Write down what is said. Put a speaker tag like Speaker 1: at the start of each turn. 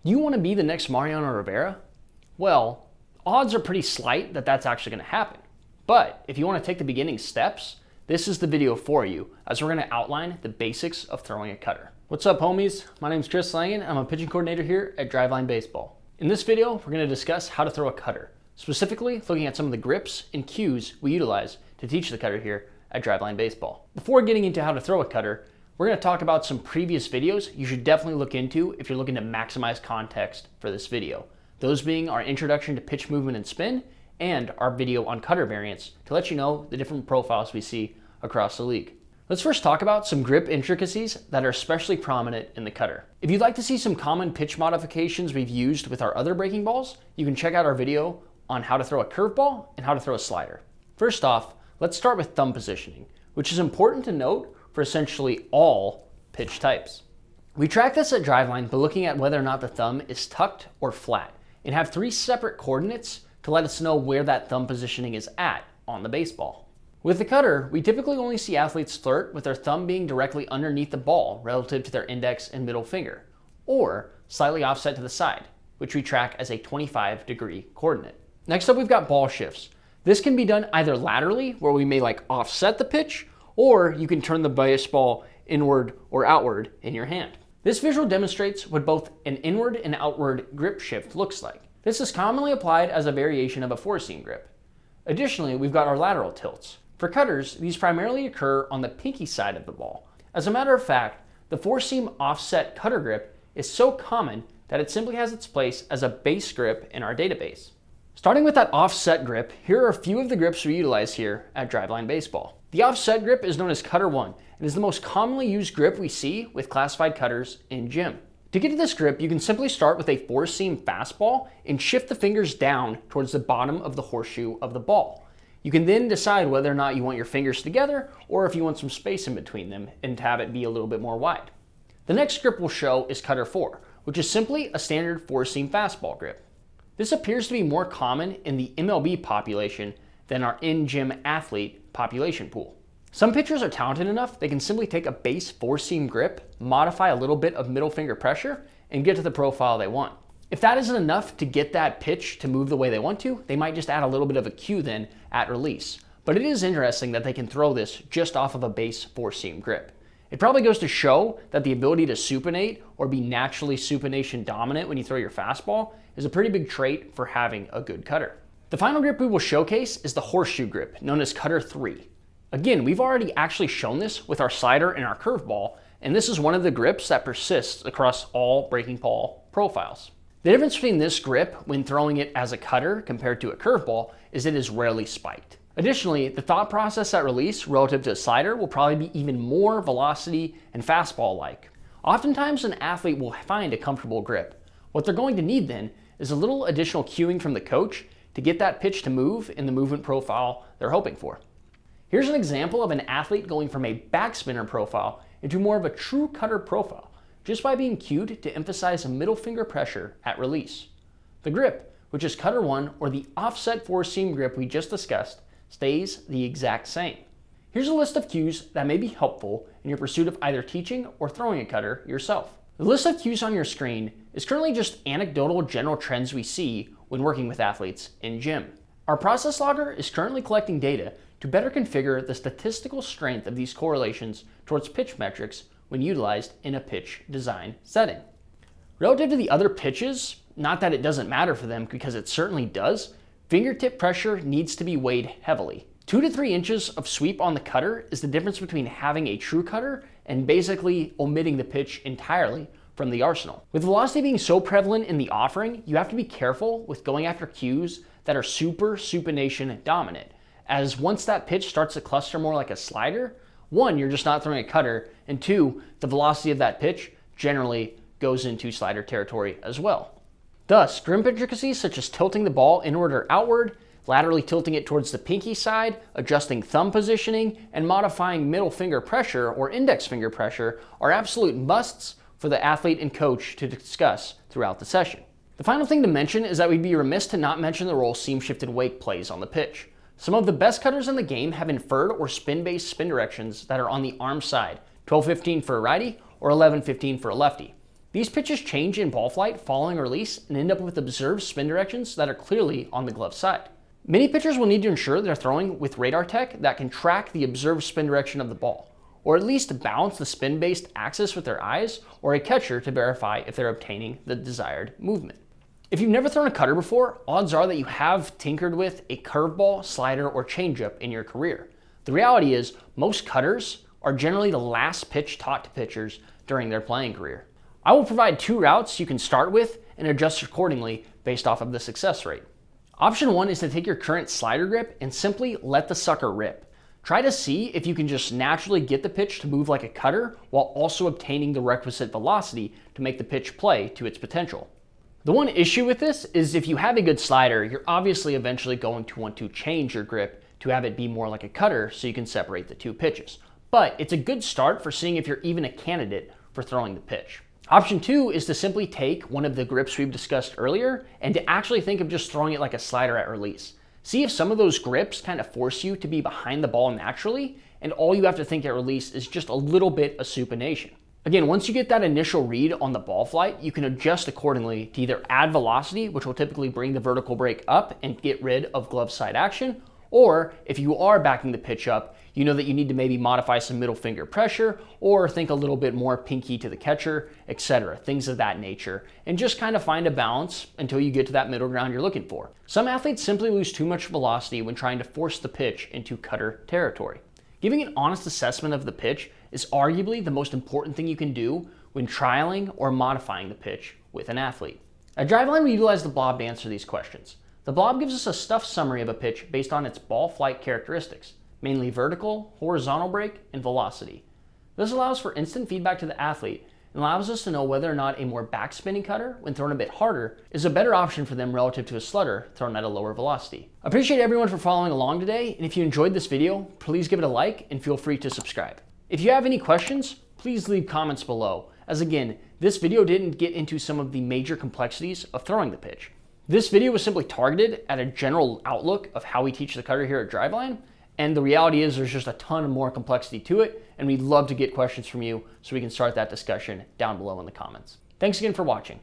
Speaker 1: Do you want to be the next Mariano Rivera? Well, odds are pretty slight that that's actually going to happen. But if you want to take the beginning steps, this is the video for you, as we're going to outline the basics of throwing a cutter. What's up, homies? My name is Chris Langin. I'm a pitching coordinator here at Driveline Baseball. In this video, we're going to discuss how to throw a cutter, specifically looking at some of the grips and cues we utilize to teach the cutter here at Driveline Baseball. Before getting into how to throw a cutter, we're going to talk about some previous videos you should definitely look into if you're looking to maximize context for this video. Those being our introduction to pitch movement and spin, and our video on cutter variants to let you know the different profiles we see across the league. Let's first talk about some grip intricacies that are especially prominent in the cutter. If you'd like to see some common pitch modifications we've used with our other breaking balls, you can check out our video on how to throw a curveball and how to throw a slider. First off, let's start with thumb positioning, which is important to note for essentially all pitch types. We track this at Driveline by looking at whether or not the thumb is tucked or flat, and have 3 separate coordinates to let us know where that thumb positioning is at on the baseball. With the cutter, we typically only see athletes flirt with their thumb being directly underneath the ball relative to their index and middle finger, or slightly offset to the side, which we track as a 25-degree coordinate. Next up, we've got ball shifts. This can be done either laterally, where we may offset the pitch, or you can turn the baseball inward or outward in your hand. This visual demonstrates what both an inward and outward grip shift looks like. This is commonly applied as a variation of a four-seam grip. Additionally, we've got our lateral tilts. For cutters, these primarily occur on the pinky side of the ball. As a matter of fact, the four-seam offset cutter grip is so common that it simply has its place as a base grip in our database. Starting with that offset grip, here are a few of the grips we utilize here at Driveline Baseball. The offset grip is known as Cutter 1 and is the most commonly used grip we see with classified cutters in gym. To get to this grip, you can simply start with a four-seam fastball and shift the fingers down towards the bottom of the horseshoe of the ball. You can then decide whether or not you want your fingers together or if you want some space in between them and to have it be a little bit more wide. The next grip we'll show is Cutter 4, which is simply a standard four-seam fastball grip. This appears to be more common in the MLB population than our in-gym athlete population pool. Some pitchers are talented enough they can simply take a base four-seam grip, modify a little bit of middle finger pressure, and get to the profile they want. If that isn't enough to get that pitch to move the way they want to, they might just add a little bit of a cue then at release. But it is interesting that they can throw this just off of a base four-seam grip. It probably goes to show that the ability to supinate or be naturally supination dominant when you throw your fastball is a pretty big trait for having a good cutter. The final grip we will showcase is the horseshoe grip, known as Cutter 3. Again, we've already actually shown this with our slider and our curveball, and this is one of the grips that persists across all breaking ball profiles. The difference between this grip when throwing it as a cutter compared to a curveball is it is rarely spiked. Additionally, the thought process at release relative to a slider will probably be even more velocity and fastball-like. Oftentimes, an athlete will find a comfortable grip. What they're going to need then is a little additional cueing from the coach to get that pitch to move in the movement profile they're hoping for. Here's an example of an athlete going from a backspinner profile into more of a true cutter profile, just by being cued to emphasize a middle finger pressure at release. The grip, which is Cutter 1 or the offset four-seam grip we just discussed, stays the exact same. Here's a list of cues that may be helpful in your pursuit of either teaching or throwing a cutter yourself. The list of cues on your screen is currently just anecdotal general trends we see when working with athletes in gym. Our process logger is currently collecting data to better configure the statistical strength of these correlations towards pitch metrics when utilized in a pitch design setting. Relative to the other pitches, not that it doesn't matter for them because it certainly does, fingertip pressure needs to be weighed heavily. 2 to 3 inches of sweep on the cutter is the difference between having a true cutter and basically omitting the pitch entirely from the arsenal. With velocity being so prevalent in the offering, you have to be careful with going after cues that are super supination dominant, as once that pitch starts to cluster more like a slider, 1, you're just not throwing a cutter, and 2, the velocity of that pitch generally goes into slider territory as well. Thus, grip intricacies such as tilting the ball inward or outward, laterally tilting it towards the pinky side, adjusting thumb positioning, and modifying middle finger pressure or index finger pressure are absolute musts for the athlete and coach to discuss throughout the session. The final thing to mention is that we'd be remiss to not mention the role seam-shifted wake plays on the pitch. Some of the best cutters in the game have inferred or spin-based spin directions that are on the arm side, 12-15 for a righty or 11-15 for a lefty. These pitches change in ball flight following a release and end up with observed spin directions that are clearly on the glove side. Many pitchers will need to ensure they're throwing with radar tech that can track the observed spin direction of the ball, or at least balance the spin-based axis with their eyes, or a catcher to verify if they're obtaining the desired movement. If you've never thrown a cutter before, odds are that you have tinkered with a curveball, slider, or changeup in your career. The reality is, most cutters are generally the last pitch taught to pitchers during their playing career. I will provide 2 routes you can start with and adjust accordingly based off of the success rate. Option 1 is to take your current slider grip and simply let the sucker rip. Try to see if you can just naturally get the pitch to move like a cutter while also obtaining the requisite velocity to make the pitch play to its potential. The one issue with this is if you have a good slider, you're obviously eventually going to want to change your grip to have it be more like a cutter so you can separate the 2 pitches. But it's a good start for seeing if you're even a candidate for throwing the pitch. Option 2 is to simply take one of the grips we've discussed earlier and to actually think of just throwing it like a slider at release. See if some of those grips kind of force you to be behind the ball naturally, and all you have to think at release is just a little bit of supination. Again, once you get that initial read on the ball flight, you can adjust accordingly to either add velocity, which will typically bring the vertical break up and get rid of glove side action, or if you are backing the pitch up, you know that you need to maybe modify some middle finger pressure or think a little bit more pinky to the catcher, etc., things of that nature, and just kind of find a balance until you get to that middle ground you're looking for. Some athletes simply lose too much velocity when trying to force the pitch into cutter territory. Giving an honest assessment of the pitch is arguably the most important thing you can do when trialing or modifying the pitch with an athlete. At Driveline, we utilize the Blob to answer these questions. The Blob gives us a stuffed summary of a pitch based on its ball flight characteristics, mainly vertical, horizontal break, and velocity. This allows for instant feedback to the athlete and allows us to know whether or not a more backspinning cutter, when thrown a bit harder, is a better option for them relative to a slugger thrown at a lower velocity. I appreciate everyone for following along today, and if you enjoyed this video, please give it a like and feel free to subscribe. If you have any questions, please leave comments below, as again, this video didn't get into some of the major complexities of throwing the pitch. This video was simply targeted at a general outlook of how we teach the cutter here at Driveline, and the reality is there's just a ton more complexity to it, and we'd love to get questions from you so we can start that discussion down below in the comments. Thanks again for watching.